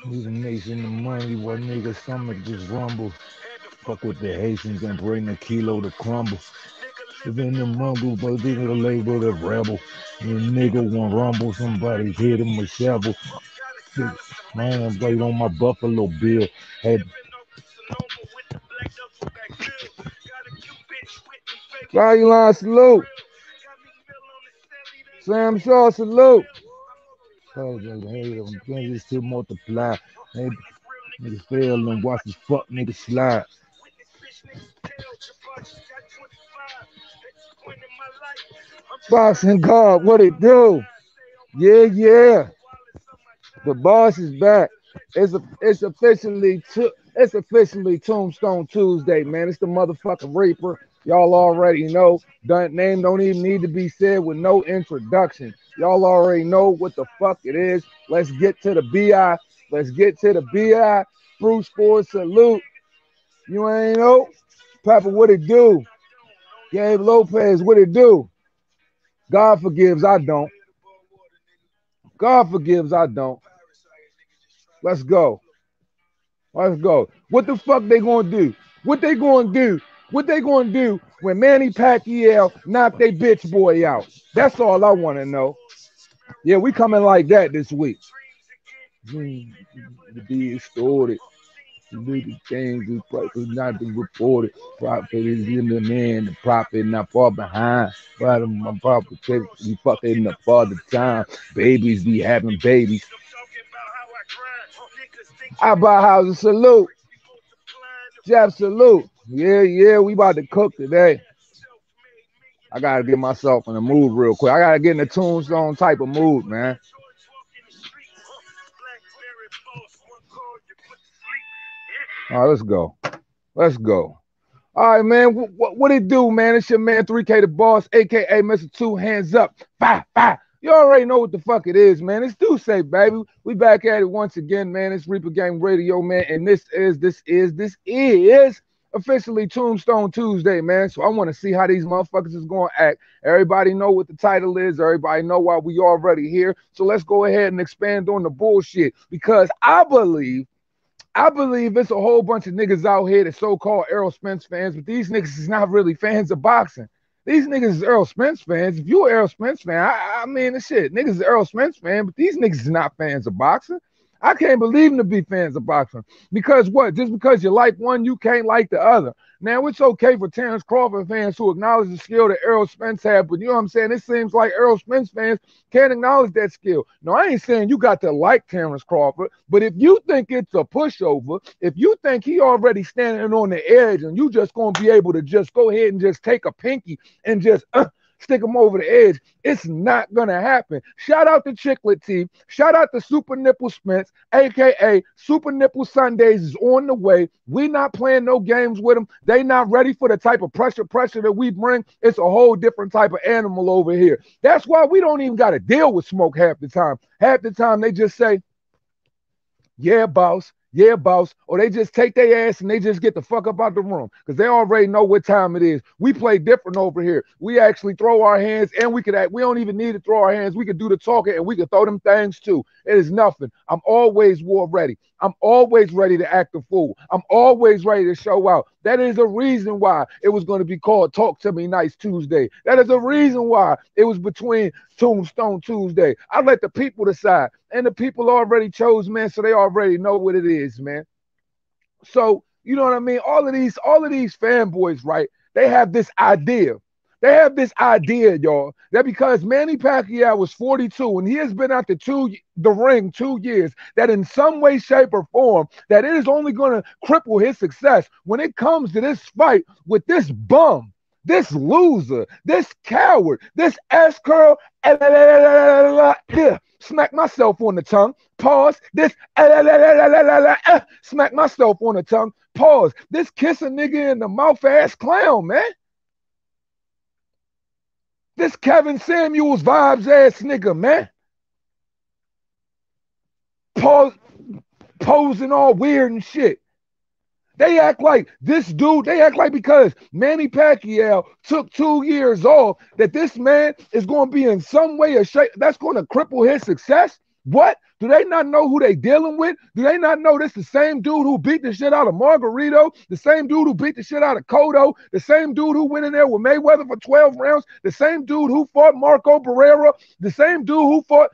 Leave a nation the money while niggas stomach just rumble. Fuck with the Haitians and bring a kilo to crumble. If in the rumble, but they gonna label the rebel. When a nigga want rumble, somebody hit him with shovel. Man, wait on my Buffalo Bill. Had Value line salute. Sam Shaw salute. Oh, hey, I'm going just to multiply. Hey, niggas fail and watch this fuck nigga slide. Boxing God, what it do? Yeah, yeah. The boss is back. It's officially Tombstone Tuesday, man. It's the motherfucking Reaper. Y'all already know. Name don't even need to be said with no introduction. Y'all already know what the fuck it is. Let's get to the BI. Let's get to the BI. Bruce Ford salute. You ain't know? Papa, what it do? Gabe Lopez, what it do? God forgives, I don't. God forgives, I don't. Let's go. Let's go. What the fuck they gonna do? What they gonna do? What they gonna do when Manny Pacquiao knock they bitch boy out? That's all I want to know. Yeah, we coming like that this week. The be distorted. The things is not to report it. Profit is in the man, the profit not far behind. But my profit be fucking up all the time. Babies be having babies. I buy houses salute. Jeff salute. Yeah, yeah, we about to cook today. I gotta get myself in the mood real quick. I gotta get in the Tombstone type of mood, man. All right, let's go. Let's go. All right, man. What it do, man? It's your man 3K the Boss, aka Mr. Two Hands Up. Fah Fah. You already know what the fuck it is, man. It's Tuesday, baby. We back at it once again, man. It's Reaper Game Radio, man. And this is officially Tombstone Tuesday, man. So I want to see how these motherfuckers is going to act. Everybody know what the title is. Everybody know why we already here. So let's go ahead and expand on the bullshit because I believe it's a whole bunch of niggas out here that so-called Errol Spence fans, but these niggas is not really fans of boxing. These niggas is Errol Spence fans. If you an Errol Spence fan, I mean, the shit. Niggas is Errol Spence fan, but these niggas is not fans of boxing. I can't believe them to be fans of boxing. Because what? Just because you like one, you can't like the other. Now, it's okay for Terrence Crawford fans who acknowledge the skill that Errol Spence had, but you know what I'm saying? It seems like Errol Spence fans can't acknowledge that skill. No, I ain't saying you got to like Terrence Crawford, but if you think it's a pushover, if you think he already standing on the edge and you just going to be able to just go ahead and just take a pinky and just stick him over the edge, it's not gonna happen. Shout out to Chicklet T. Shout out to Super Nipple Spence, aka Super Nipple Sundays is on the way. We not playing no games with them. They not ready for the type of pressure that we bring. It's a whole different type of animal over here. That's why we don't even got to deal with smoke half the time. Half the time they just say, yeah, boss. Yeah, boss. Or they just take their ass and they just get the fuck up out the room because they already know what time it is. We play different over here. We actually throw our hands and we could act. We don't even need to throw our hands. We could do the talking and we could throw them things too. It is nothing. I'm always war ready. I'm always ready to act a fool. I'm always ready to show out. That is a reason why it was going to be called Talk to Me Nice Tuesday. That is a reason why it was between Tombstone Tuesday. I let the people decide. And the people already chose, man, so they already know what it is, man. So, you know what I mean? All of these fanboys, right? They have this idea. They have this idea, y'all, that because Manny Pacquiao was 42 and he has been out the ring 2 years, that in some way, shape, or form, that it is only going to cripple his success when it comes to this fight with this bum, this loser, this coward, this ass curl, smack myself on the tongue, pause, this smack myself on the tongue, pause, this kiss a nigga in the mouth ass clown, man. This Kevin Samuels vibes ass nigga, man. Posing all weird and shit. They act like this dude, they act like because Manny Pacquiao took 2 years off, that this man is going to be in some way or shape that's going to cripple his success. What? Do they not know who they dealing with? Do they not know this the same dude who beat the shit out of Margarito, the same dude who beat the shit out of Cotto, the same dude who went in there with Mayweather for 12 rounds, the same dude who fought Marco Barrera, the same dude who fought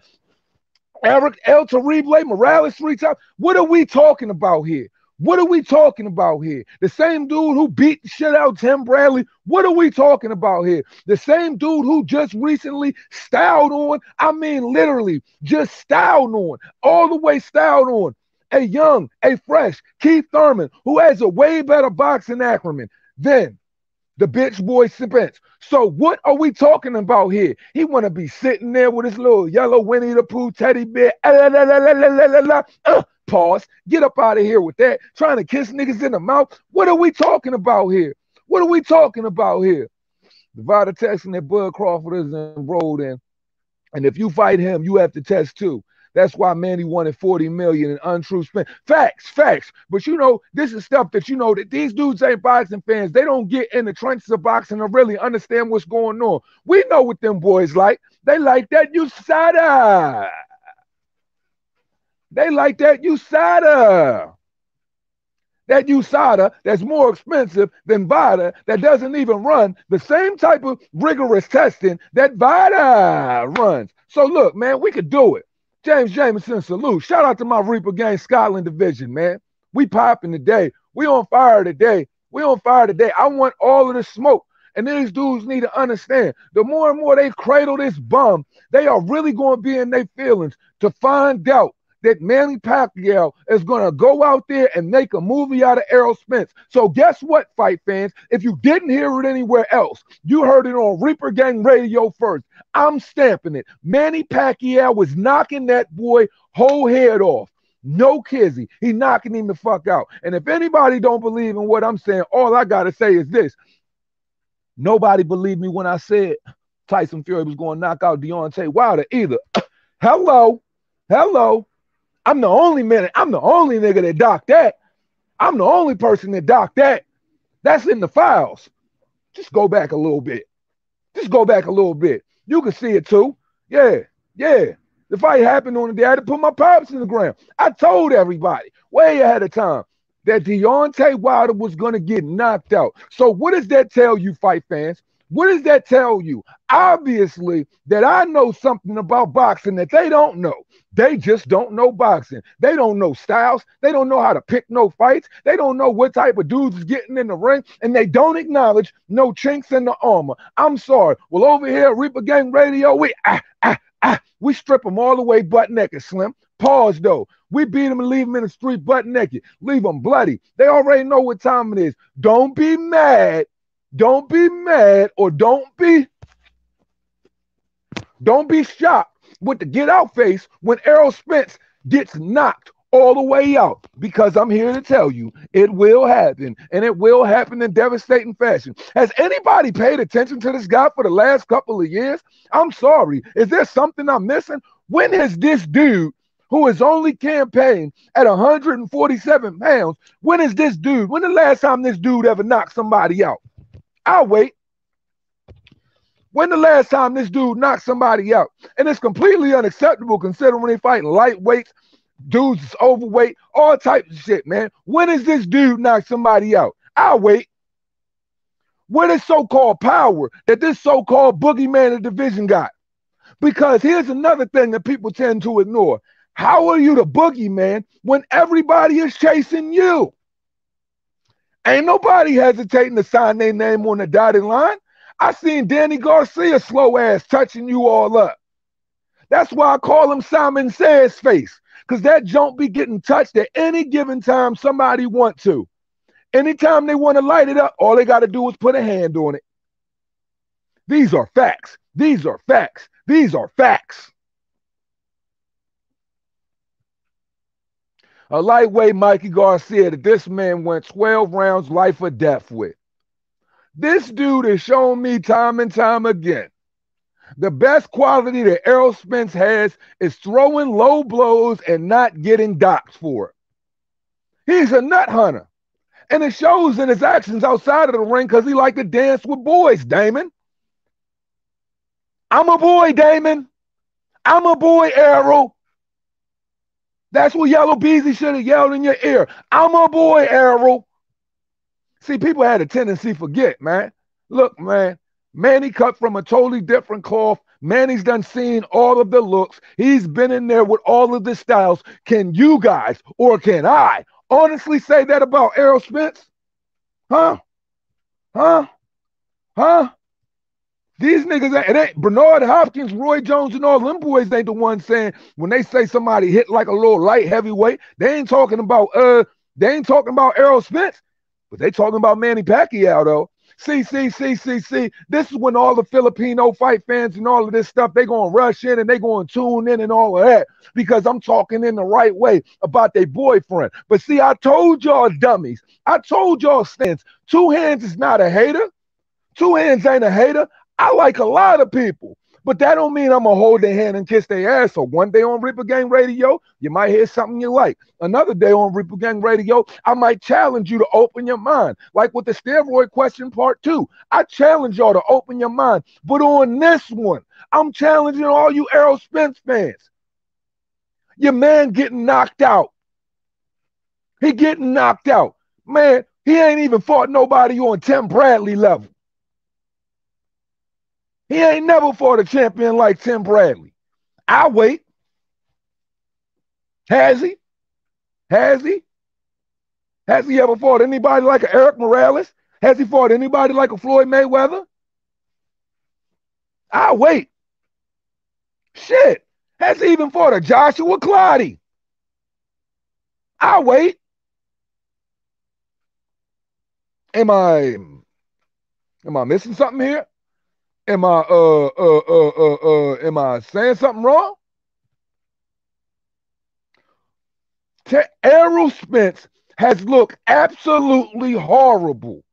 Eric El Terrible Morales 3 times? What are we talking about here? What are we talking about here? The same dude who beat the shit out of Tim Bradley. What are we talking about here? The same dude who just recently styled on, I mean literally just styled on, all the way styled on, a young, a fresh Keith Thurman, who has a way better boxing acumen than the bitch boy Spence. So what are we talking about here? He want to be sitting there with his little yellow Winnie the Pooh teddy bear. Pause. Get up out of here with that. Trying to kiss niggas in the mouth. What are we talking about here? What are we talking about here? The Nevada testing that Bud Crawford is enrolled in. And if you fight him, you have to test too. That's why Manny wanted 40 million in untrue spend. Facts. But you know, this is stuff that you know that these dudes ain't boxing fans. They don't get in the trenches of boxing to really understand what's going on. We know what them boys like. They like that USADA. They like that USADA. That USADA that's more expensive than VADA, that doesn't even run the same type of rigorous testing that VADA runs. So look, man, we could do it. James Jameson, salute. Shout out to my Reaper Gang Scotland division, man. We popping today. We on fire today. I want all of the smoke. And these dudes need to understand, the more and more they cradle this bum, they are really going to be in their feelings to find out that Manny Pacquiao is going to go out there and make a movie out of Errol Spence. So guess what, fight fans? If you didn't hear it anywhere else, you heard it on Reaper Gang Radio first. I'm stamping it. Manny Pacquiao was knocking that boy whole head off. No kizzy. He knocking him the fuck out. And if anybody don't believe in what I'm saying, all I got to say is this. Nobody believed me when I said Tyson Fury was going to knock out Deontay Wilder either. Hello. I'm the only nigga that docked that. I'm the only person that docked that. That's in the files. Just go back a little bit. You can see it too. Yeah. The fight happened on the day I had to put my pops in the ground. I told everybody way ahead of time that Deontay Wilder was going to get knocked out. So what does that tell you, fight fans? What does that tell you? Obviously, that I know something about boxing that they don't know. They just don't know boxing. They don't know styles. They don't know how to pick no fights. They don't know what type of dudes is getting in the ring. And they don't acknowledge no chinks in the armor. I'm sorry. Well, over here at Reaper Gang Radio, we strip them all the way butt naked, Slim. Pause, though. We beat them and leave them in the street butt naked. Leave them bloody. They already know what time it is. Don't be mad. Don't be shocked with the get out face when Errol Spence gets knocked all the way out, because I'm here to tell you it will happen, and it will happen in devastating fashion. Has anybody paid attention to this guy for the last couple of years? I'm sorry. Is there something I'm missing? When has this dude, who has only campaigned at 147 pounds, when the last time this dude ever knocked somebody out? I'll wait. When the last time this dude knocked somebody out? And it's completely unacceptable considering they fighting lightweights, dudes is overweight, all types of shit, man. When has this dude knocked somebody out? I'll wait. What is so-called power that this so-called boogeyman of the division got? Because here's another thing that people tend to ignore. How are you the boogeyman when everybody is chasing you? Ain't nobody hesitating to sign their name on the dotted line. I seen Danny Garcia slow ass touching you all up. That's why I call him Simon Says face, because that junk be getting touched at any given time somebody want to. Anytime they want to light it up, all they got to do is put a hand on it. These are facts. A lightweight Mikey Garcia that this man went 12 rounds life or death with. This dude has shown me time and time again The best quality that Errol Spence has is throwing low blows and not getting docked for it. He's a nut hunter. And it shows in his actions outside of the ring because he like to dance with boys, Damon. I'm a boy, Damon. I'm a boy, Errol. That's what Yellow Beezy should have yelled in your ear. I'm a boy, Errol. See, people had a tendency to forget, man. Look, man, Manny cut from a totally different cloth. Manny's done seen all of the looks. He's been in there with all of the styles. Can you guys, or can I, honestly say that about Errol Spence? Huh? These niggas, it ain't Bernard Hopkins, Roy Jones, and all them boys ain't the ones saying when they say somebody hit like a little light heavyweight, they ain't talking about Errol Spence, but they talking about Manny Pacquiao though. See. This is when all the Filipino fight fans and all of this stuff, they gonna rush in and they gonna tune in and all of that because I'm talking in the right way about their boyfriend. But see, I told y'all dummies, I told y'all stands, two hands is not a hater. Two hands ain't a hater. I like a lot of people, but that don't mean I'm going to hold their hand and kiss their ass. So one day on Reaper Gang Radio, you might hear something you like. Another day on Reaper Gang Radio, I might challenge you to open your mind. Like with the steroid question part 2, I challenge y'all to open your mind. But on this one, I'm challenging all you Errol Spence fans. Your man getting knocked out. He getting knocked out. Man, he ain't even fought nobody on Tim Bradley level. He ain't never fought a champion like Tim Bradley. I'll wait. Has he? Has he ever fought anybody like a Eric Morales? Has he fought anybody like a Floyd Mayweather? I'll wait. Shit. Has he even fought a Joshua Clottey? I'll wait. Am I missing something here? Am I saying something wrong? Errol Spence has looked absolutely horrible.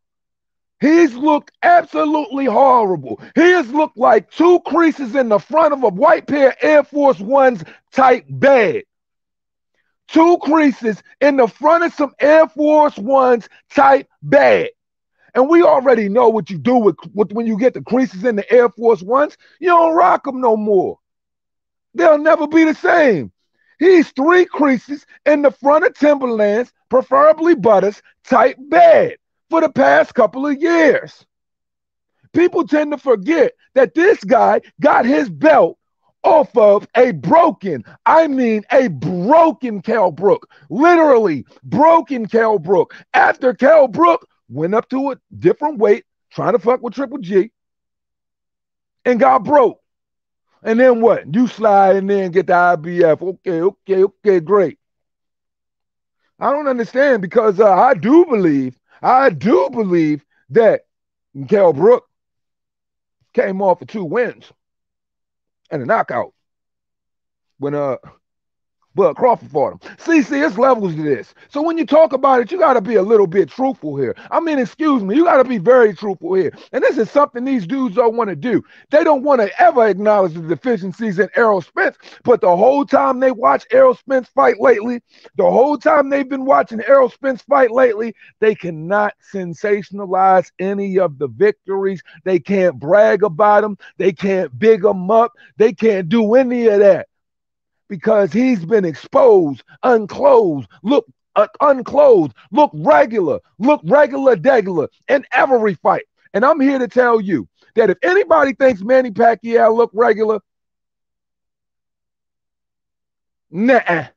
He's looked absolutely horrible. He has looked like two creases in the front of a white pair of Air Force Ones type bag. Two creases in the front of some Air Force Ones type bag. And we already know what you do with when you get the creases in the Air Force Ones. You don't rock them no more. They'll never be the same. He's 3 creases in the front of Timberlands, preferably Butters, type bag for the past couple of years. People tend to forget that this guy got his belt off of a broken Kell Brook. Literally broken Kell Brook. After Kell Brook went up to a different weight, trying to fuck with Triple G, and got broke. And then what? You slide in there and get the IBF. Okay, great. I don't understand because I do believe that Kell Brook came off of 2 wins and a knockout when Bud Crawford fought him. See, it's levels to this. So when you talk about it, you got to be a little bit truthful here. I mean, excuse me, you got to be very truthful here. And this is something these dudes don't want to do. They don't want to ever acknowledge the deficiencies in Errol Spence, but the whole time they watch Errol Spence fight lately, the whole time they've been watching Errol Spence fight lately, they cannot sensationalize any of the victories. They can't brag about them. They can't big them up. They can't do any of that. Because he's been exposed, unclothed, look regular degular in every fight. And I'm here to tell you that if anybody thinks Manny Pacquiao look regular, nuh-uh.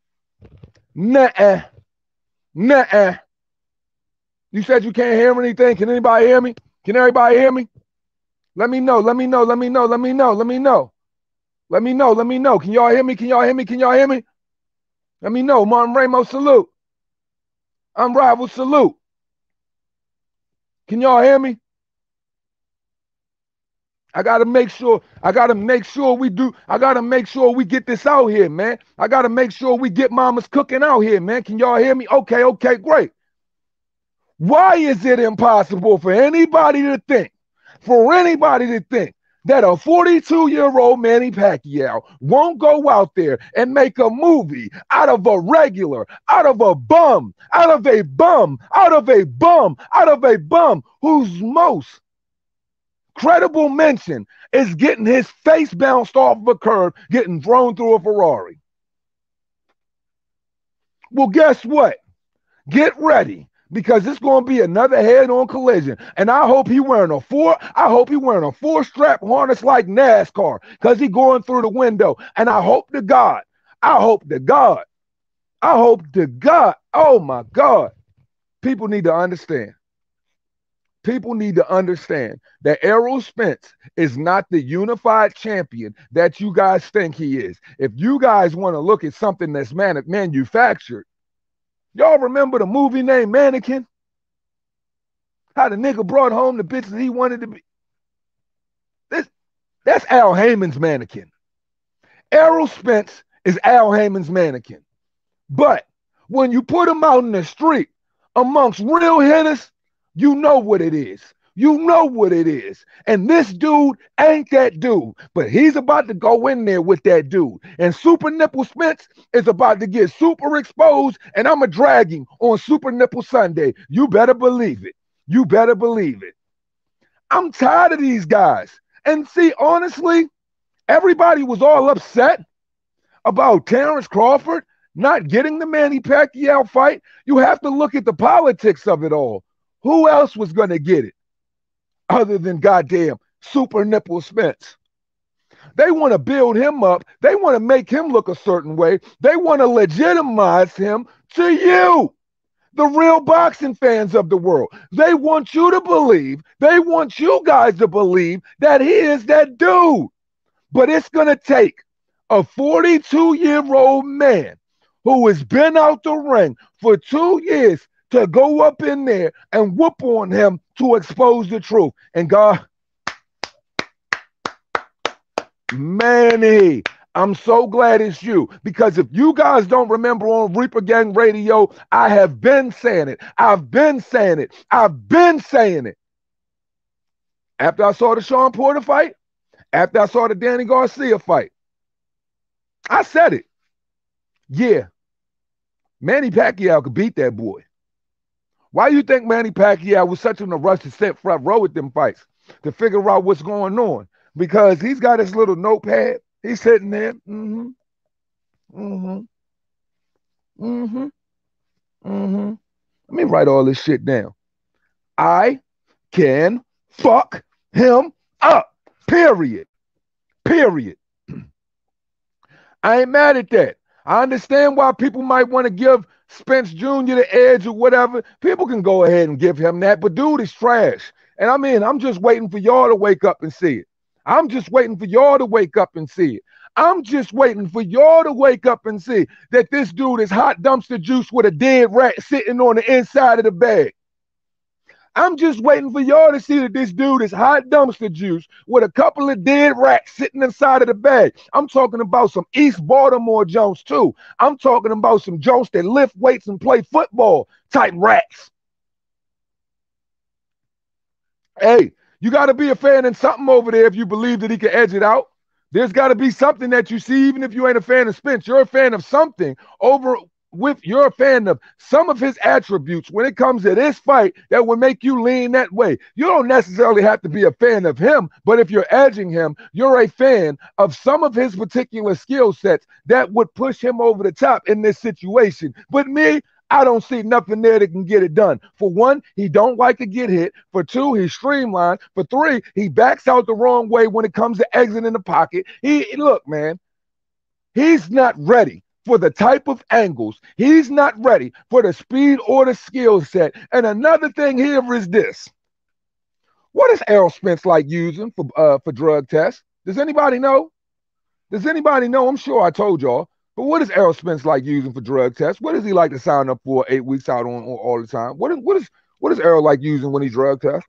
You said you can't hear anything. Can anybody hear me? Can everybody hear me? Let me know. Let me know. Can y'all hear me? Let me know. Martin Ramos, salute. Unrivaled, salute. Can y'all hear me? I gotta make sure we get this out here, man. I gotta make sure we get mamas cooking out here, man. Can y'all hear me? Okay, great. Why is it impossible for anybody to think that a 42-year-old Manny Pacquiao won't go out there and make a movie out of a regular, out of a bum, out of a bum, out of a bum, out of a bum whose most credible mention is getting his face bounced off of a curb, getting thrown through a Ferrari. Well, guess what? Get ready, because it's going to be another head-on collision. And I hope he wearing a four-strap harness like NASCAR, because he going through the window. And I hope to God, oh my God, people need to understand. People need to understand that Errol Spence is not the unified champion that you guys think he is. If you guys want to look at something that's manufactured, y'all remember the movie named Mannequin? How the nigga brought home the bitches he wanted to be. That's Al Heyman's Mannequin. Errol Spence is Al Heyman's Mannequin. But when you put him out in the street amongst real hitters, you know what it is. You know what it is. And this dude ain't that dude. But he's about to go in there with that dude. And Super Nipple Spence is about to get super exposed. And I'm going to drag him on Super Nipple Sunday. You better believe it. You better believe it. I'm tired of these guys. And see, honestly, everybody was all upset about Terrence Crawford not getting the Manny Pacquiao fight. You have to look at the politics of it all. Who else was going to get it other than goddamn Super Nipple Spence? They want to build him up. They want to make him look a certain way. They want to legitimize him to you, the real boxing fans of the world. They want you to believe, they want you guys to believe that he is that dude. But it's going to take a 42-year-old man who has been out the ring for 2 years to go up in there and whoop on him to expose the truth. And God, Manny, I'm so glad it's you, because if you guys don't remember on Reaper Gang Radio, I have been saying it. I've been saying it. After I saw the Sean Porter fight, after I saw the Danny Garcia fight, I said it. Yeah, Manny Pacquiao could beat that boy. Why do you think Manny Pacquiao was such in a rush to sit front row with them fights, to figure out what's going on? Because he's got his little notepad. He's sitting there. Let me write all this shit down. I can fuck him up. Period. I ain't mad at that. I understand why people might want to give Spence Jr. the edge or whatever. People can go ahead and give him that, but dude is trash. And I mean, I'm just waiting for y'all to wake up and see it. I'm just waiting for y'all to wake up and see that this dude is hot dumpster juice with a dead rat sitting on the inside of the bag. I'm just waiting for y'all to see that this dude is hot dumpster juice with a couple of dead rats sitting inside of the bag. I'm talking about some East Baltimore Jones too. I'm talking about some Jones that lift weights and play football type rats. Hey, you got to be a fan of something over there if you believe that he can edge it out. There's got to be something that you see, even if you ain't a fan of Spence. You're a fan of something over with, you're a fan of some of his attributes when it comes to this fight that would make you lean that way. You don't necessarily have to be a fan of him, but if you're edging him, you're a fan of some of his particular skill sets that would push him over the top in this situation. But me, I don't see nothing there that can get it done. For one, he don't like to get hit. For two, he's streamlined. For three, he backs out the wrong way when it comes to exiting the pocket. Look, man, he's not ready for the type of angles. He's not ready for the speed or the skill set. And another thing here is this. What is Errol Spence like using for drug tests? Does anybody know? I'm sure I told y'all. But what is Errol Spence like using for drug tests? What does he like to sign up for 8 weeks out on all the time? What is Errol like using when he drug tests?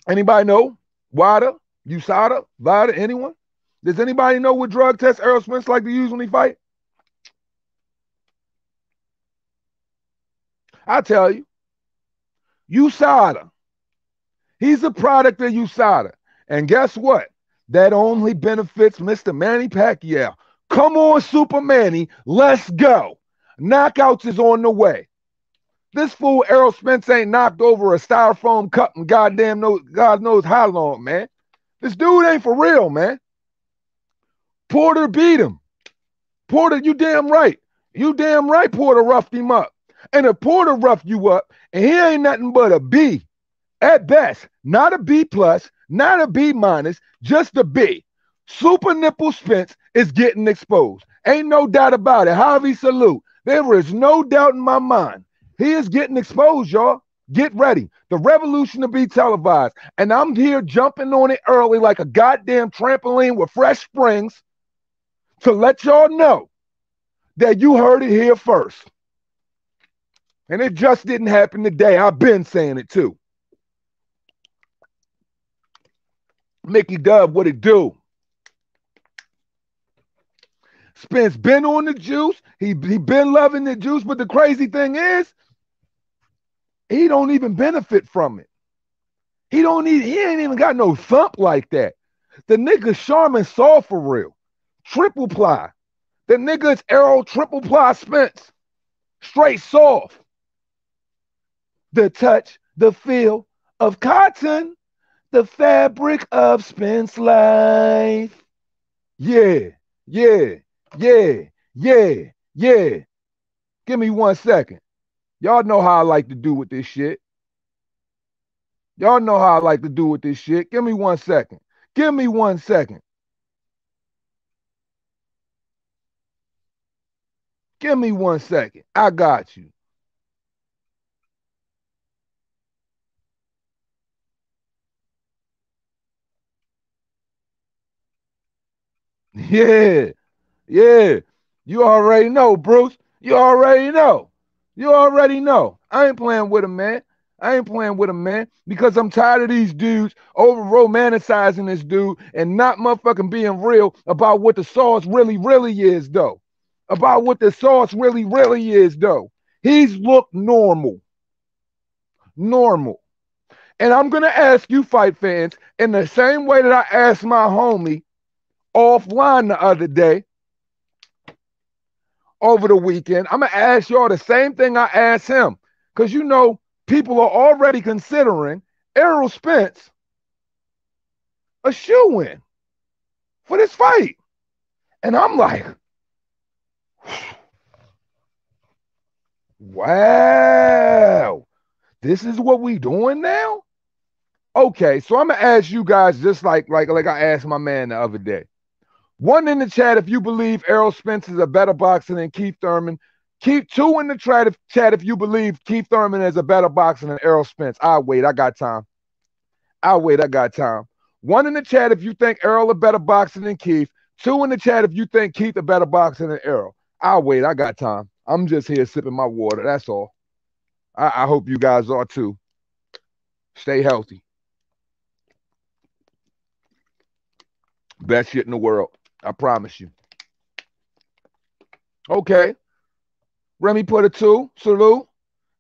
Anybody know? WADA, USADA, VADA, anyone? Does anybody know what drug tests Errol Spence like to use when he fight? I tell you. USADA. He's a product of USADA. And guess what? That only benefits Mr. Manny Pacquiao. Come on, Super Manny. Let's go. Knockouts is on the way. This fool Errol Spence ain't knocked over a styrofoam cup in goddamn God knows how long, man. This dude ain't for real, man. Porter beat him. Porter, you damn right. You damn right Porter roughed him up. And if Porter roughed you up, and he ain't nothing but a B, at best, not a B plus, not a B minus, just a B. Super Nipple Spence is getting exposed. Ain't no doubt about it. Javi salute. There is no doubt in my mind. He is getting exposed, y'all. Get ready. The revolution to be televised. And I'm here jumping on it early like a goddamn trampoline with fresh springs to let y'all know that you heard it here first. And it just didn't happen today. I've been saying it too. Mickey Dub, what it do? Spence been on the juice. He been loving the juice. But the crazy thing is, he don't even benefit from it. He ain't even got no thump like that. The nigga Charmin saw for real. Triple ply. The nigga's Errol triple ply Spence. Straight soft. The touch, the feel of cotton, the fabric of Spence life. Yeah. Give me 1 second. Y'all know how I like to do with this shit. Give me 1 second. Give me 1 second. Give me 1 second. I got you. Yeah. You already know, Bruce. You already know. I ain't playing with him, man. Because I'm tired of these dudes over romanticizing this dude and not motherfucking being real about what the sauce really is, though. He's looked normal. And I'm going to ask you, fight fans, in the same way that I asked my homie offline the other day, over the weekend, I'm going to ask y'all the same thing I asked him. Because, you know, people are already considering Errol Spence a shoo-in for this fight. And I'm like, wow, this is what we doing now? Okay, so I'm going to ask you guys just like I asked my man the other day. One in the chat if you believe Errol Spence is a better boxer than Keith Thurman. Two in the chat if you believe Keith Thurman is a better boxer than Errol Spence. I'll wait. I got time. One in the chat if you think Errol a better boxer than Keith. Two in the chat if you think Keith a better boxer than Errol. I'll wait. I got time. I'm just here sipping my water. That's all. I hope you guys are too. Stay healthy. Best shit in the world. I promise you. Okay. Remy put a 2. Salute.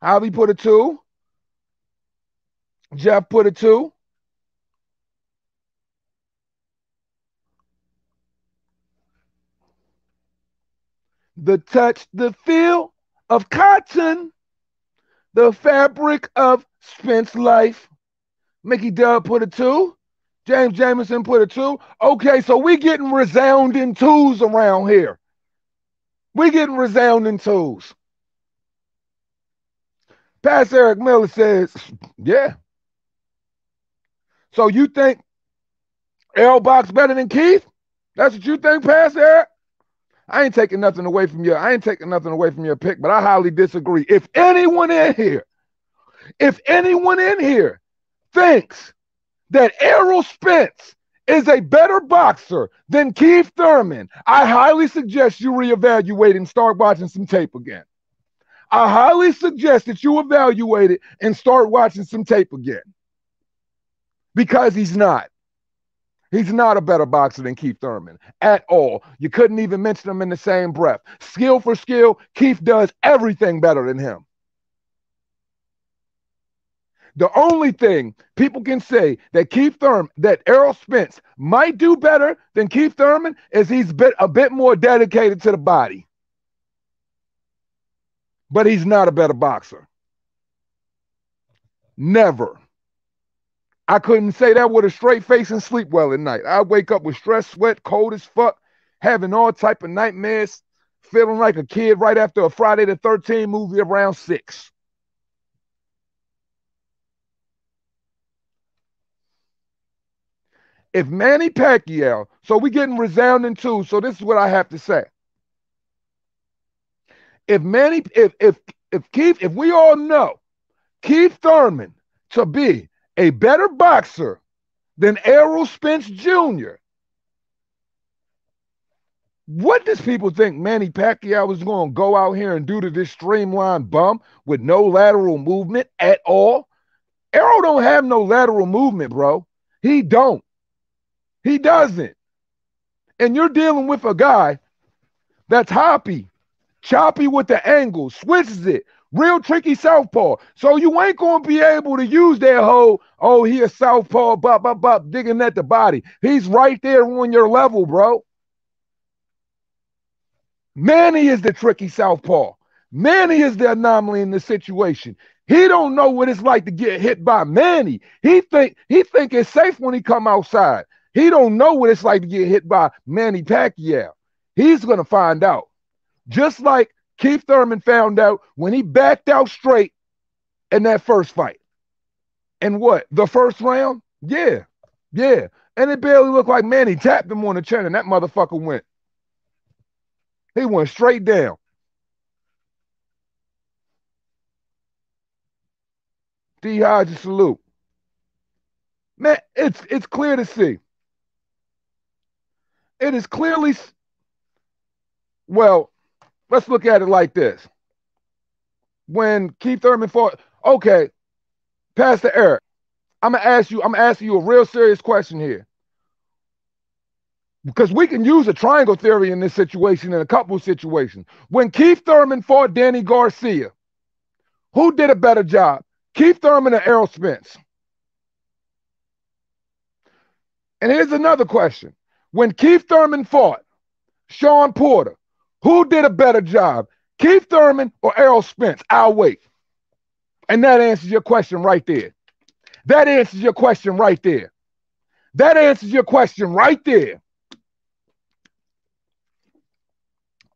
Javi put a 2. Jeff put a 2. The touch, the feel of cotton, the fabric of Spence life. Mickey Dub put a 2. James Jameson put a 2. Okay, so we getting resounding 2s around here. Pass Eric Miller says, yeah. So you think Errol box better than Keith? That's what you think, Pass Eric? I ain't taking nothing away from your pick, but I highly disagree. If anyone in here thinks that Errol Spence is a better boxer than Keith Thurman, I highly suggest you reevaluate and start watching some tape again. I highly suggest that you evaluate it and start watching some tape again. Because he's not. He's not a better boxer than Keith Thurman at all. You couldn't even mention him in the same breath. Skill for skill, Keith does everything better than him. The only thing people can say that that Errol Spence might do better than Keith Thurman is he's a bit more dedicated to the body. But he's not a better boxer. Never. I couldn't say that with a straight face and sleep well at night. I wake up with stress, sweat, cold as fuck, having all type of nightmares, feeling like a kid right after a Friday the 13th movie around 6. If Manny Pacquiao, so we getting resounding too, so this is what I have to say. If we all know Keith Thurman to be a better boxer than Errol Spence Jr., what does people think Manny Pacquiao is going to go out here and do to this streamlined bum with no lateral movement at all? Errol don't have no lateral movement, bro. He don't. He doesn't. And you're dealing with a guy that's hoppy, choppy with the angle, switches it, real tricky southpaw. So you ain't going to be able to use that whole, oh, he a southpaw, digging at the body. He's right there on your level, bro. Manny is the tricky southpaw. Manny is the anomaly in the situation. He don't know what it's like to get hit by Manny. He think it's safe when he come outside. He don't know what it's like to get hit by Manny Pacquiao. He's going to find out. Just like Keith Thurman found out when he backed out straight in that first fight. And what? The first round? Yeah. And it barely looked like Manny tapped him on the chin and that motherfucker went. He went straight down. D. Hodges, salute. Man, it's clear to see. It is clearly, well, let's look at it like this. When Keith Thurman fought, okay, Pastor Eric, I'm asking you a real serious question here. Because we can use a triangle theory in this situation, in a couple of situations. When Keith Thurman fought Danny Garcia, who did a better job? Keith Thurman or Errol Spence? And here's another question. When Keith Thurman fought Sean Porter, who did a better job? Keith Thurman or Errol Spence? I'll wait. And that answers your question right there. That answers your question right there. That answers your question right there.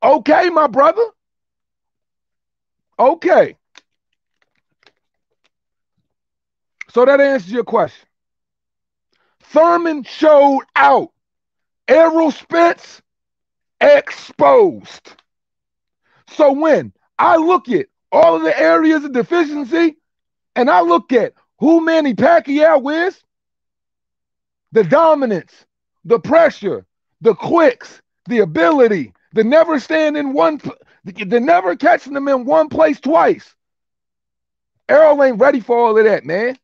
Okay, my brother. Okay. So that answers your question. Thurman showed out. Errol Spence exposed. So when I look at all of the areas of deficiency and I look at who Manny Pacquiao is, the dominance, the pressure, the quicks, the ability, the never staying in the never catching them in one place twice. Errol ain't ready for all of that, man.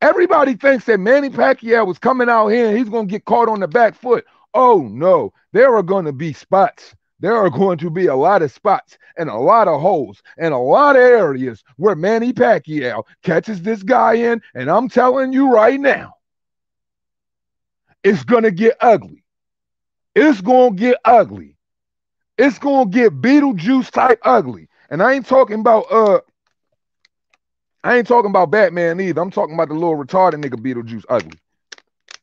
Everybody thinks that Manny Pacquiao was coming out here and he's going to get caught on the back foot. Oh, no. There are going to be spots. There are going to be a lot of spots and a lot of holes and a lot of areas where Manny Pacquiao catches this guy in. And I'm telling you right now, it's going to get ugly. It's going to get ugly. It's going to get Beetlejuice type ugly. And I ain't talking about Batman either. I'm talking about the little retarded nigga Beetlejuice ugly.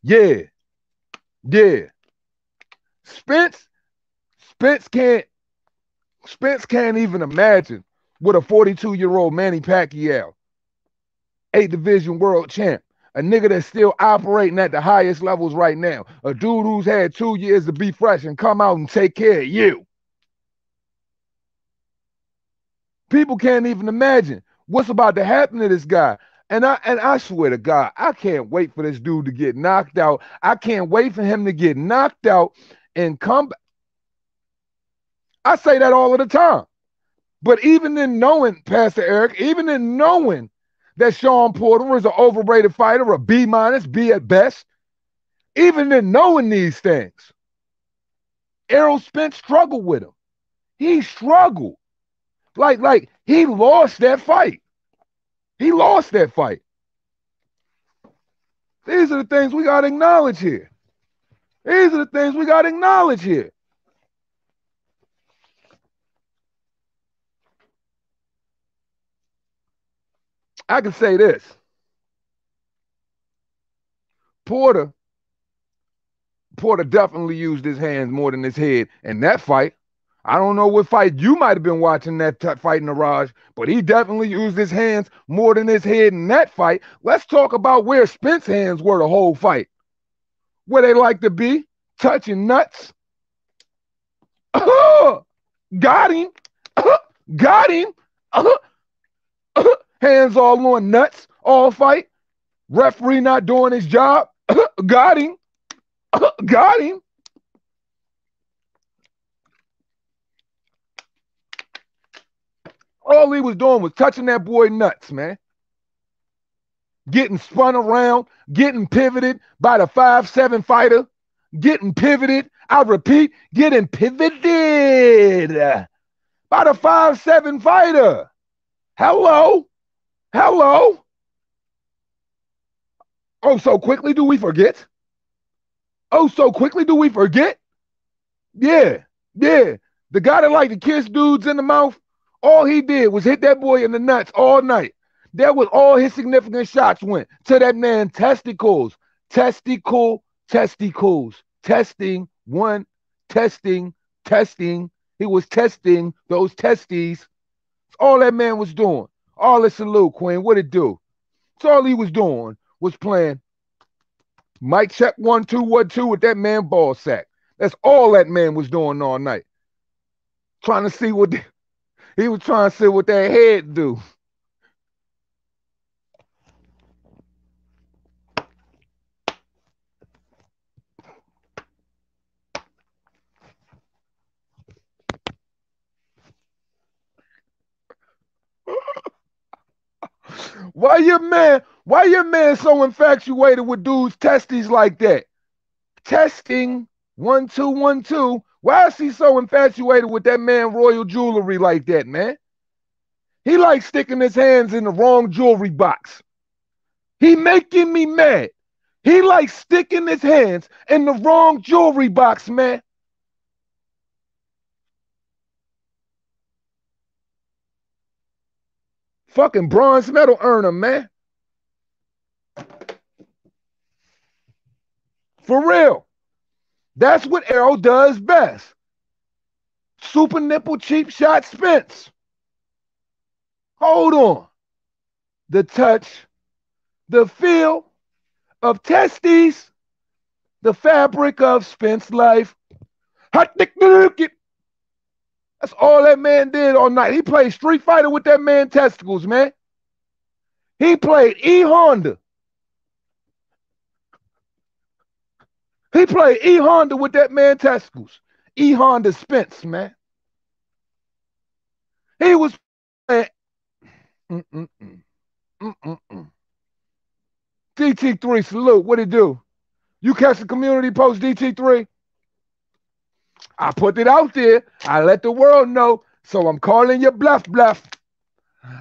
Yeah. Spence can't even imagine what a 42-year-old Manny Pacquiao, 8th division world champ, a nigga that's still operating at the highest levels right now, a dude who's had 2 years to be fresh and come out and take care of you. People can't even imagine what's about to happen to this guy. And I swear to God, I can't wait for this dude to get knocked out. I can't wait for him to get knocked out and come back. I say that all of the time. But even in knowing, Pastor Eric, even in knowing that Sean Porter is an overrated fighter, a B-, B at best, even in knowing these things, Errol Spence struggled with him. He struggled. Like he lost that fight. He lost that fight. These are the things we got to acknowledge here. These are the things we got to acknowledge here. I can say this. Porter definitely used his hands more than his head in that fight. I don't know what fight you might have been watching that fight in the Raj, but he definitely used his hands more than his head in that fight. Let's talk about where Spence's hands were the whole fight. Where they like to be, touching nuts. Got him. Got him. Hands all on nuts, all fight. Referee not doing his job. Got him. Got him. All he was doing was touching that boy nuts, man. Getting spun around, getting pivoted by the 5'7" fighter, getting pivoted. I repeat, getting pivoted by the 5'7" fighter. Hello? Hello? Oh, so quickly do we forget? Oh, so quickly do we forget? Yeah, yeah. The guy that liked to kiss dudes in the mouth, all he did was hit that boy in the nuts all night. That was all his significant shots went to that man testicles. Testicles. Testing, one, testing. He was testing those testes. That's all that man was doing. All the salute, Queen. What it do? That's all he was doing was playing mic check 1 2 1 2 with that man ball sack. That's all that man was doing all night. Trying to see what he was trying to see what that head do. Why your man so infatuated with dudes' testes like that? Testing 1 2 1 2. Why is he so infatuated with that man royal jewelry like that, man? He likes sticking his hands in the wrong jewelry box. He making me mad. He likes sticking his hands in the wrong jewelry box, man. Fucking bronze medal earner, man. For real. That's what Errol does best. Super nipple cheap shot Spence. Hold on. The touch, the feel of testes, the fabric of Spence life. That's all that man did all night. He played Street Fighter with that man testicles, man. He played E Honda. He played E Honda with that man testicles. E Honda Spence, man. He was playing. DT3 salute. What it do? You catch the community post DT3? I put it out there. I let the world know. So I'm calling you bluff.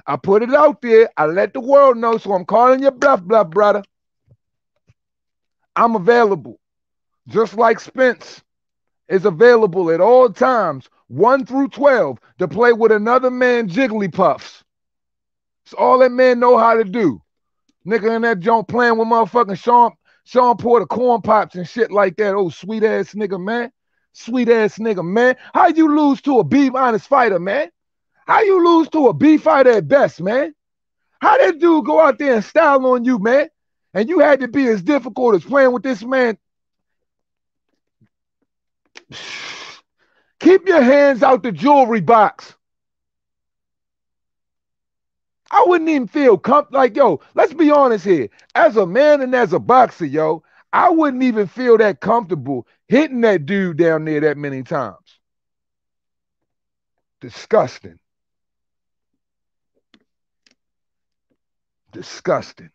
I put it out there. I let the world know. So I'm calling you bluff, brother. I'm available. Just like Spence is available at all times, 1 through 12, to play with another man Jigglypuffs. It's all that man know how to do. Nigga in that joint playing with motherfucking Sean Porter corn pops and shit like that. Oh, sweet ass nigga, man. Sweet ass nigga, man. How you lose to a B- fighter, man? How you lose to a B fighter at best, man? How that dude go out there and style on you, man? And you had to be as difficult as playing with this man. Keep your hands out the jewelry box. I wouldn't even feel comfortable. Like, yo, let's be honest here. As a man and as a boxer, yo, I wouldn't even feel that comfortable hitting that dude down there that many times. Disgusting. Disgusting.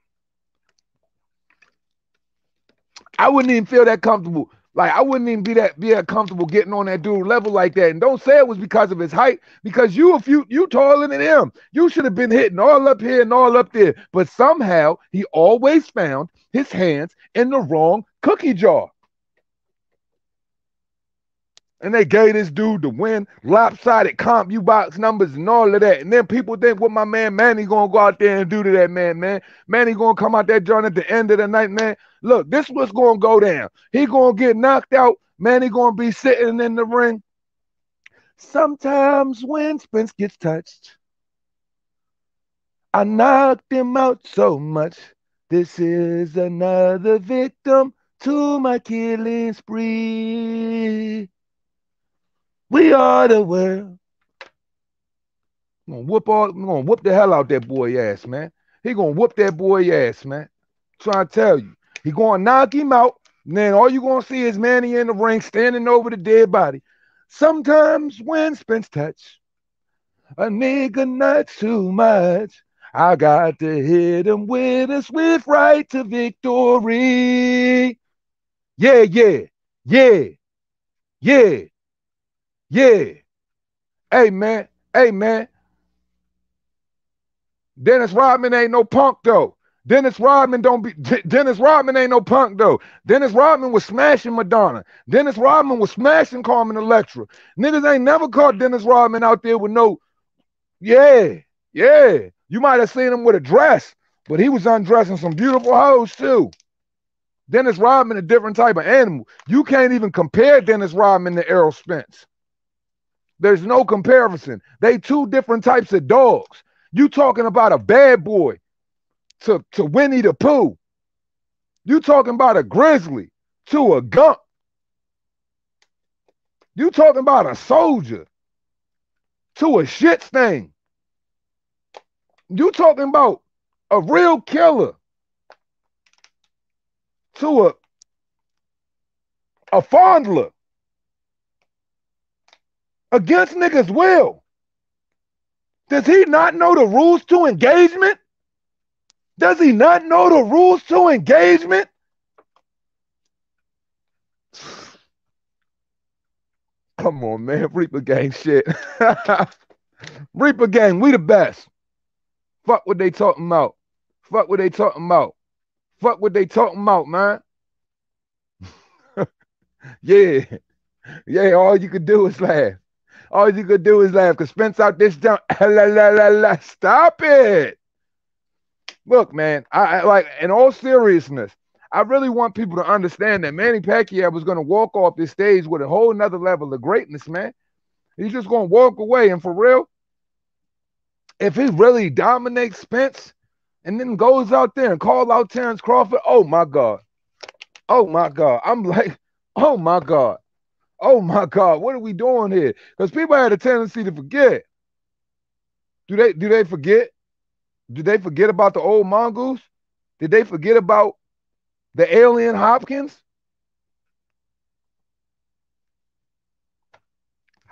I wouldn't even feel that comfortable Like, I wouldn't even be that comfortable getting on that dude level like that. And don't say it was because of his height, because you taller than him. You should have been hitting all up here and all up there. But somehow he always found his hands in the wrong cookie jar. And they gave this dude the win, lopsided comp U-box numbers and all of that. And then people think what my man Manny gonna go out there and do to that man. Manny gonna come out that joint at the end of the night, man. Look, this what's gonna go down. He gonna get knocked out. Manny gonna be sitting in the ring. Sometimes when Spence gets touched, I knocked him out so much. This is another victim to my killing spree. We are the world. I'm gonna whoop the hell out that boy ass, man. He gonna whoop that boy ass, man. Trying to tell you. He gonna knock him out. And then all you gonna see is Manny in the ring standing over the dead body. Sometimes when Spence touch a nigga not too much, I got to hit him with a swift right to victory. Yeah. Hey, man. Dennis Rodman ain't no punk, though. Dennis Rodman ain't no punk, though. Dennis Rodman was smashing Madonna. Dennis Rodman was smashing Carmen Electra. Niggas ain't never caught Dennis Rodman out there with no, yeah. You might have seen him with a dress, but he was undressing some beautiful hoes, too. Dennis Rodman, a different type of animal. You can't even compare Dennis Rodman to Errol Spence. There's no comparison. They two different types of dogs. You talking about a bad boy to Winnie the Pooh. You talking about a grizzly to a gump. You talking about a soldier to a shit stain. You talking about a real killer to a fondler. Against niggas' will. Does he not know the rules to engagement? Does he not know the rules to engagement? Come on, man. Reaper Gang shit. Reaper Gang, we the best. Fuck what they talking about. Fuck what they talking about, man. Yeah, all you could do is laugh. Because Spence out this jump. Stop it. Look, man, I like, in all seriousness, I really want people to understand that Manny Pacquiao was going to walk off this stage with a whole nother level of greatness, man. He's just going to walk away. And for real, if he really dominates Spence and then goes out there and calls out Terrence Crawford, oh, my God. I'm like, oh, my God. What are we doing here? Because people had a tendency to forget. Do they forget? Did they forget about the old mongoose? Did they forget about the alien Hopkins?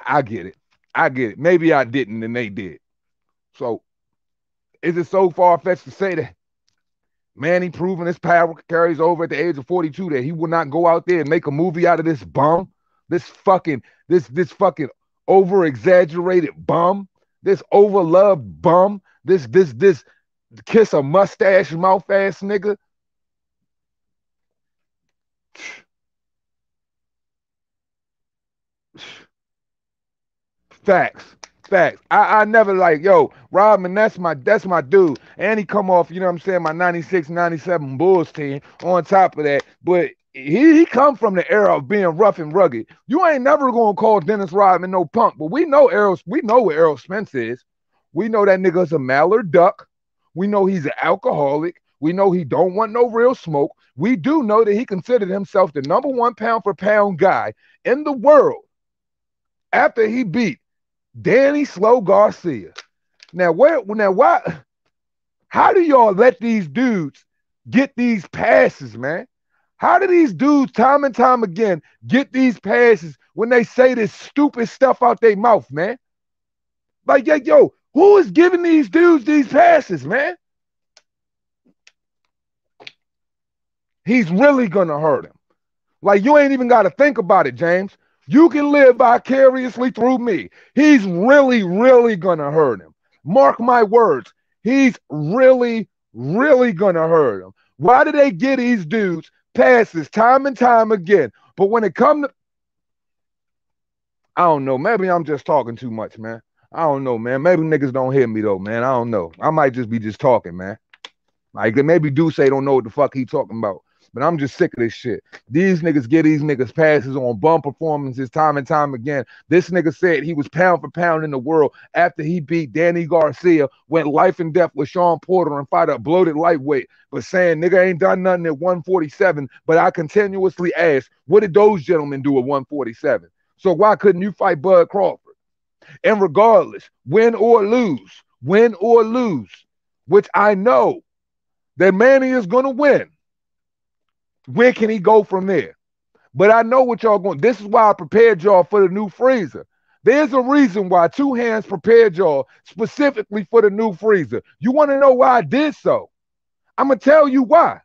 I get it. Maybe I didn't and they did. So is it so far-fetched to say that Manny proving his power carries over at the age of 42 that he will not go out there and make a movie out of this bum? This fucking over-exaggerated bum? This over-loved bum? This kiss a mustache mouth ass nigga? Facts. I never like, yo, Rodman, that's my dude. And he come off, you know what I'm saying, my 96, 97 Bulls team on top of that. But he come from the era of being rough and rugged. You ain't never gonna call Dennis Rodman no punk, but we know what Errol Spence is. We know that nigga's a mallard duck. We know he's an alcoholic. We know he don't want no real smoke. We do know that he considered himself the number one pound for pound guy in the world after he beat Danny Slow Garcia. Now, why? How do y'all let these dudes get these passes, man? How do these dudes time and time again get these passes when they say this stupid stuff out their mouth, man? Like, yo, who is giving these dudes these passes, man? He's really gonna hurt him. Like, you ain't even got to think about it, James. You can live vicariously through me. He's really, really gonna hurt him. Mark my words. He's really, really gonna hurt him. Why do they get these dudes passes time and time again? But when it comes to, I don't know, maybe I'm just talking too much, man. I don't know, man. Maybe niggas don't hear me though, man. I don't know. I might just be just talking, man. Like maybe Duce don't know what the fuck he talking about. But I'm just sick of this shit. These niggas get these niggas passes on bum performances time and time again. This nigga said he was pound for pound in the world after he beat Danny Garcia, went life and death with Sean Porter and fought a bloated lightweight, but saying nigga ain't done nothing at 147. But I continuously ask, what did those gentlemen do at 147? So why couldn't you fight Bud Crawford? And regardless, win or lose, which I know that Manny is going to win. Where can he go from there? But I know what y'all going. This is why I prepared y'all for the new freezer. There's a reason why Two Hands prepared y'all specifically for the new freezer. You want to know why I did so? I'm going to tell you why.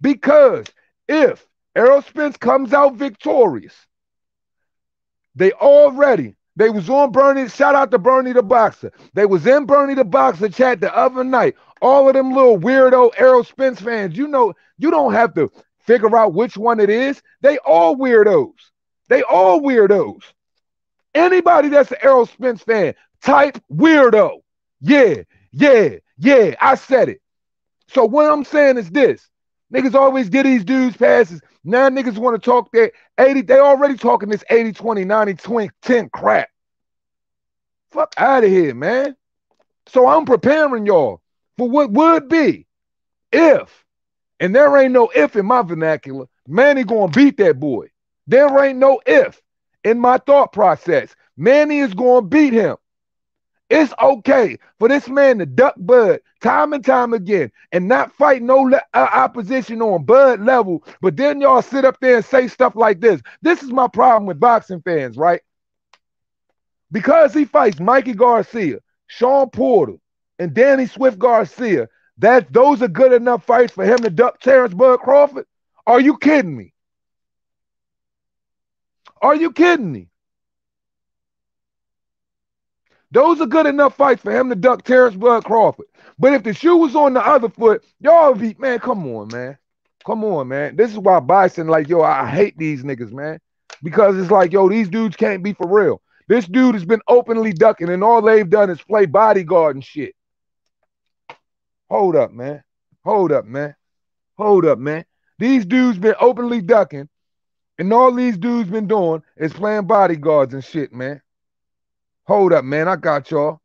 Because if Errol Spence comes out victorious, they was on Bernie. Shout out to Bernie the Boxer. They was in Bernie the Boxer chat the other night. All of them little weirdo Errol Spence fans, you know, you don't have to figure out which one it is. They all weirdos. They all weirdos. Anybody that's an Errol Spence fan, type weirdo. Yeah, I said it. So what I'm saying is this. Niggas always get these dudes passes. Now niggas want to talk that 80. They already talking this 80-20, 90-10 crap. Fuck out of here, man. So I'm preparing y'all for what would be if, and there ain't no if in my vernacular, Manny gonna beat that boy. There ain't no if in my thought process. Manny is gonna beat him. It's okay for this man to duck Bud time and time again and not fight no opposition on Bud level, but then y'all sit up there and say stuff like this. This is my problem with boxing fans, right? Because he fights Mikey Garcia, Sean Porter, and Danny Swift Garcia, those are good enough fights for him to duck Terrence Bud Crawford? Are you kidding me? Are you kidding me? Those are good enough fights for him to duck Terrence Bud Crawford. But if the shoe was on the other foot, y'all would be, man, come on, man. Come on, man. This is why Bison, like, yo, I hate these niggas, man. Because it's like, yo, these dudes can't be for real. This dude has been openly ducking, and all they've done is play bodyguard and shit. Hold up, man. Hold up, man. Hold up, man. These dudes been openly ducking, and all these dudes been doing is playing bodyguards and shit, man. Hold up, man. I got y'all.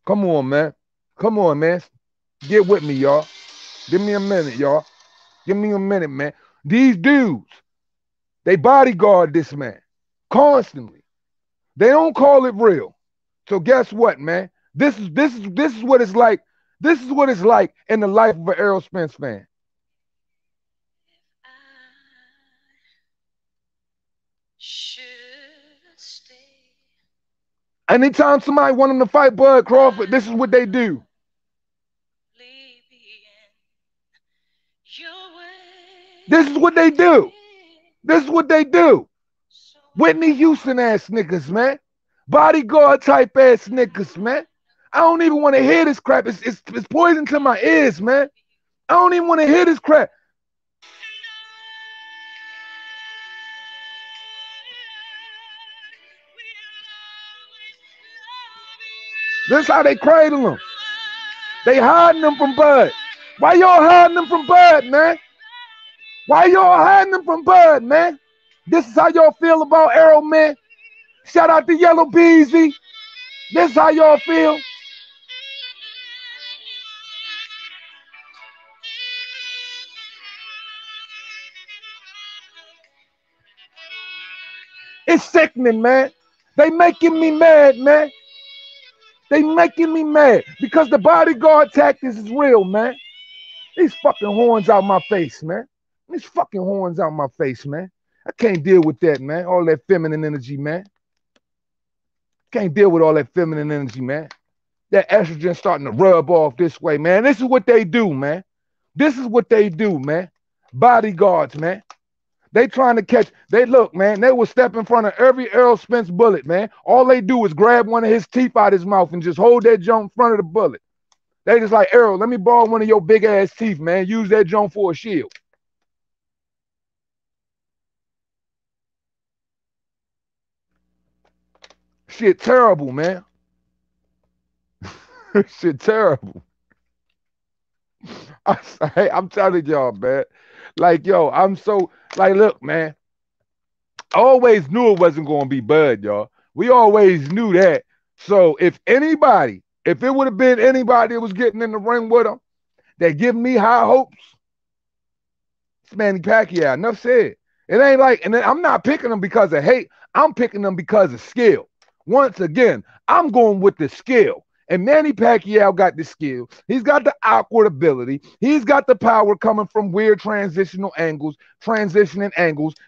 Come on, man. Come on, man. Get with me, y'all. Give me a minute, y'all. Give me a minute, man. These dudes, they bodyguard this man constantly. They don't call it real. So guess what, man? This is what it's like. This is what it's like in the life of an Errol Spence fan. Anytime somebody want them to fight Bud Crawford, this is what they do. This is what they do. This is what they do. Whitney Houston ass niggas, man. Bodyguard type ass niggas, man. I don't even want to hear this crap. It's poison to my ears, man. I don't even want to hear this crap. This is how they cradle them. They hiding them from Bud. Why y'all hiding them from Bud, man? Why y'all hiding them from Bud, man? This is how y'all feel about Errol, man. Shout out to Yellow Beezy. This is how y'all feel. It's sickening, man. They making me mad, man. They making me mad because the bodyguard tactics is real, man. These fucking horns out my face, man. These fucking horns out my face, man. I can't deal with that, man. All that feminine energy, man. Can't deal with all that feminine energy, man. That estrogen starting to rub off this way, man. This is what they do, man. This is what they do, man. Bodyguards, man. They trying to catch. They look, man. They will step in front of every Errol Spence bullet, man. All they do is grab one of his teeth out his mouth and just hold that junk in front of the bullet. They just like, Errol, let me borrow one of your big ass teeth, man. Use that junk for a shield. Shit terrible, man. Shit terrible. I'm telling y'all, man. Like, yo, I'm so like, look, man. I always knew it wasn't gonna be Bud, y'all. We always knew that. So if it would have been anybody that was getting in the ring with him, that give me high hopes, it's Manny Pacquiao. Enough said. It ain't like, and I'm not picking them because of hate. I'm picking them because of skill. Once again, I'm going with the skill. And Manny Pacquiao got the skill. He's got the awkward ability. He's got the power coming from weird transitioning angles.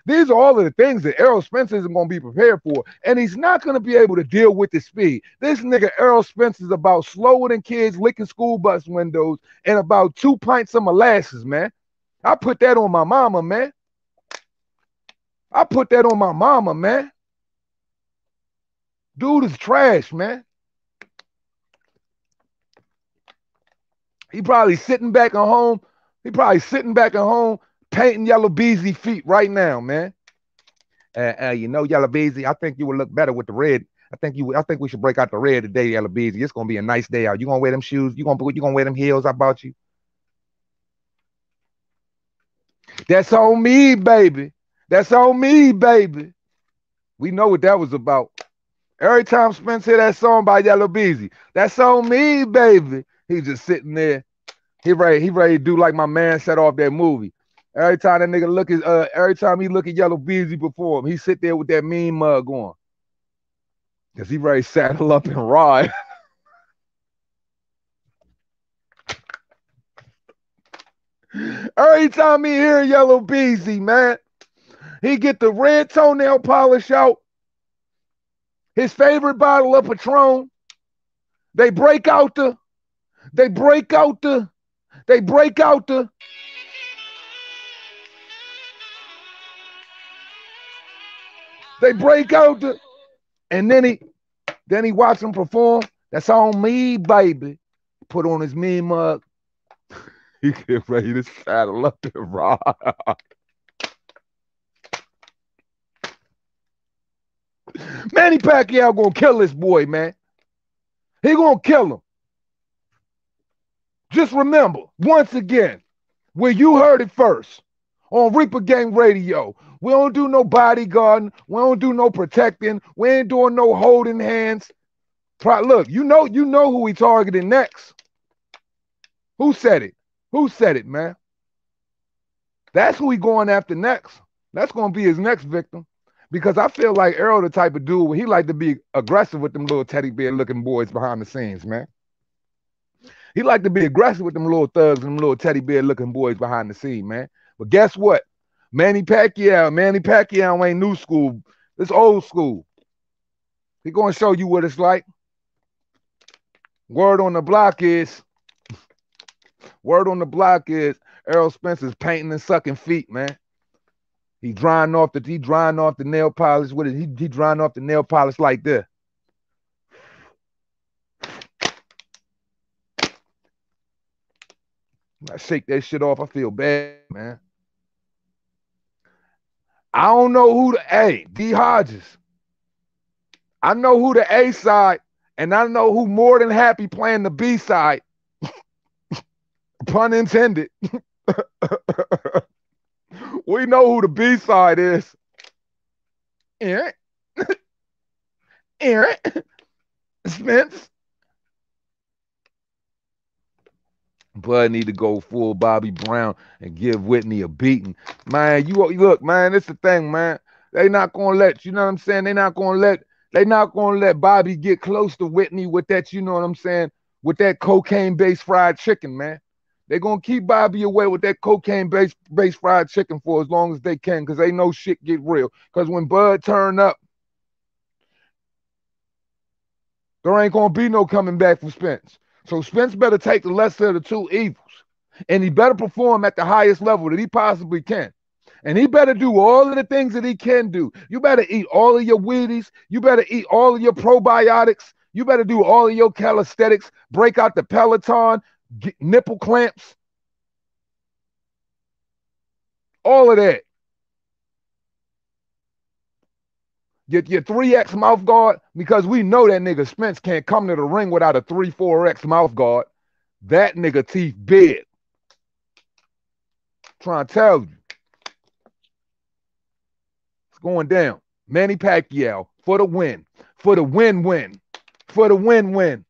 These are all of the things that Errol Spence isn't going to be prepared for. And he's not going to be able to deal with the speed. This nigga Errol Spence is about slower than kids licking school bus windows and about 2 pints of molasses, man. I put that on my mama, man. Dude is trash, man. He probably sitting back at home. Painting Yellow Beezy feet right now, man. You know, Yellow Beezy, I think you would look better with the red. I think we should break out the red today, Yellow Beezy. It's gonna be a nice day out. You gonna wear them shoes? You gonna wear them heels I bought you? That's on me, baby. We know what that was about. Every time Spence hear that song by Yellow Beezy, that's on me, baby. He's just sitting there. He ready to do like my man set off that movie. Every time that nigga every time he look at Yellow Beezy before him, he sit there with that mean mug on. Cause he ready to saddle up and ride. Every time he hear Yellow Beezy, man, he get the red toenail polish out, his favorite bottle of Patron. They break out the and then he watch him perform. That's on me, baby. Put on his mean mug. He get ready to saddle up and ride. Manny Pacquiao gonna kill this boy, man. He gonna kill him. Just remember, once again, where you heard it first, on Reaper Gang Radio. We don't do no bodyguarding. We don't do no protecting. We ain't doing no holding hands. Look, you know who we targeting next. Who said it, man? That's who we going after next. That's going to be his next victim. Because I feel like Errol the type of dude where he like to be aggressive with them little teddy bear looking boys behind the scenes, man. He like to be aggressive with them little thugs and them little teddy bear looking boys behind the scene, man. But guess what? Manny Pacquiao ain't new school. It's old school. He gonna show you what it's like. Word on the block is Errol Spence is painting and sucking feet, man. He drying off the nail polish with it. He drying off the nail polish like this. I shake that shit off. I feel bad, man. I don't know who D Hodges. I know who the A side, and I know who more than happy playing the B side. Pun intended. We know who the B side is. Aaron Spence. Bud need to go full Bobby Brown and give Whitney a beating. Man, you look, man, it's the thing, man. They not gonna let, you know what I'm saying? They not gonna let Bobby get close to Whitney with that, you know what I'm saying, with that cocaine-based fried chicken, man. They're gonna keep Bobby away with that cocaine-based fried chicken for as long as they can, because they know shit get real. Because when Bud turn up, there ain't gonna be no coming back from Spence. So Spence better take the lesser of the two evils. And he better perform at the highest level that he possibly can. And he better do all of the things that he can do. You better eat all of your Wheaties. You better eat all of your probiotics. You better do all of your calisthenics. Break out the Peloton, nipple clamps. All of that. Get your 3X mouth guard, because we know that nigga Spence can't come to the ring without a 3-4X mouth guard. That nigga teeth big. Trying to tell you. It's going down. Manny Pacquiao for the win. For the win-win. For the win-win.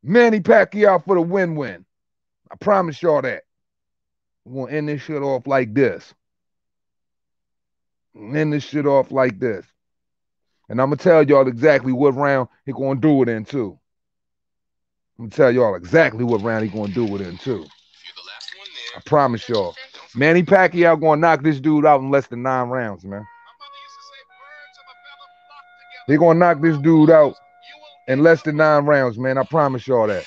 Manny Pacquiao for the win-win. I promise y'all that. We're going to end this shit off like this. End this shit off like this. And I'm going to tell y'all exactly what round he going to do it in, too. I'm going to tell y'all exactly what round he going to do it in, too. I promise y'all. Manny Pacquiao going to knock this dude out in less than 9 rounds, man. He going to knock this dude out in less than 9 rounds, man. I promise y'all that.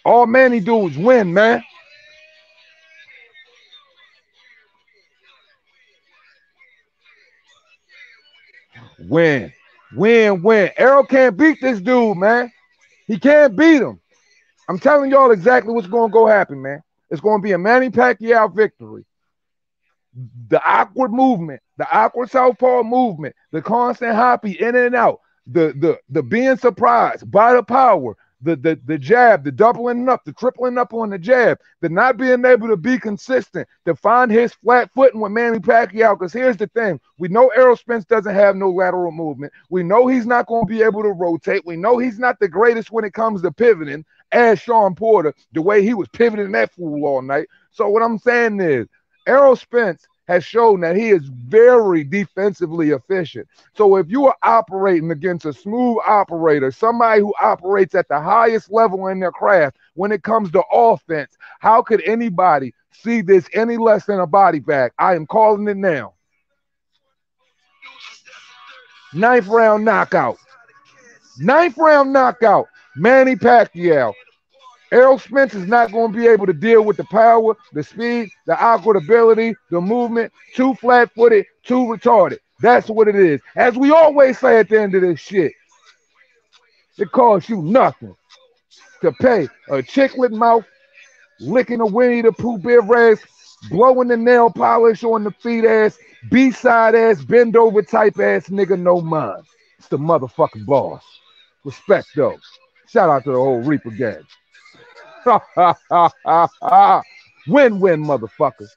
All Manny do is win, man. Win. Win, win. Errol can't beat this dude, man. He can't beat him. I'm telling y'all exactly what's going to go happen, man. It's going to be a Manny Pacquiao victory. The awkward movement, the awkward southpaw movement, the constant hoppy in and out, the being surprised by the power, the jab, the doubling up, the tripling up on the jab, the not being able to be consistent, to find his flat footing with Manny Pacquiao. Because here's the thing. We know Errol Spence doesn't have no lateral movement. We know he's not going to be able to rotate. We know he's not the greatest when it comes to pivoting, as Sean Porter, the way he was pivoting that fool all night. So what I'm saying is, Errol Spence has shown that he is very defensively efficient. So if you are operating against a smooth operator, somebody who operates at the highest level in their craft when it comes to offense, how could anybody see this any less than a body bag? I am calling it now. 9th round knockout. 9th round knockout. Manny Pacquiao. Errol Spence is not going to be able to deal with the power, the speed, the awkward ability, the movement, too flat-footed, too retarded. That's what it is. As we always say at the end of this shit, it costs you nothing to pay a chiclet mouth, licking a Winnie the Pooh beer ass, blowing the nail polish on the feet ass, B-side ass, bend over type ass nigga no mind. It's the motherfucking boss. Respect though. Shout out to the whole Reaper gang. Win-win, motherfuckers.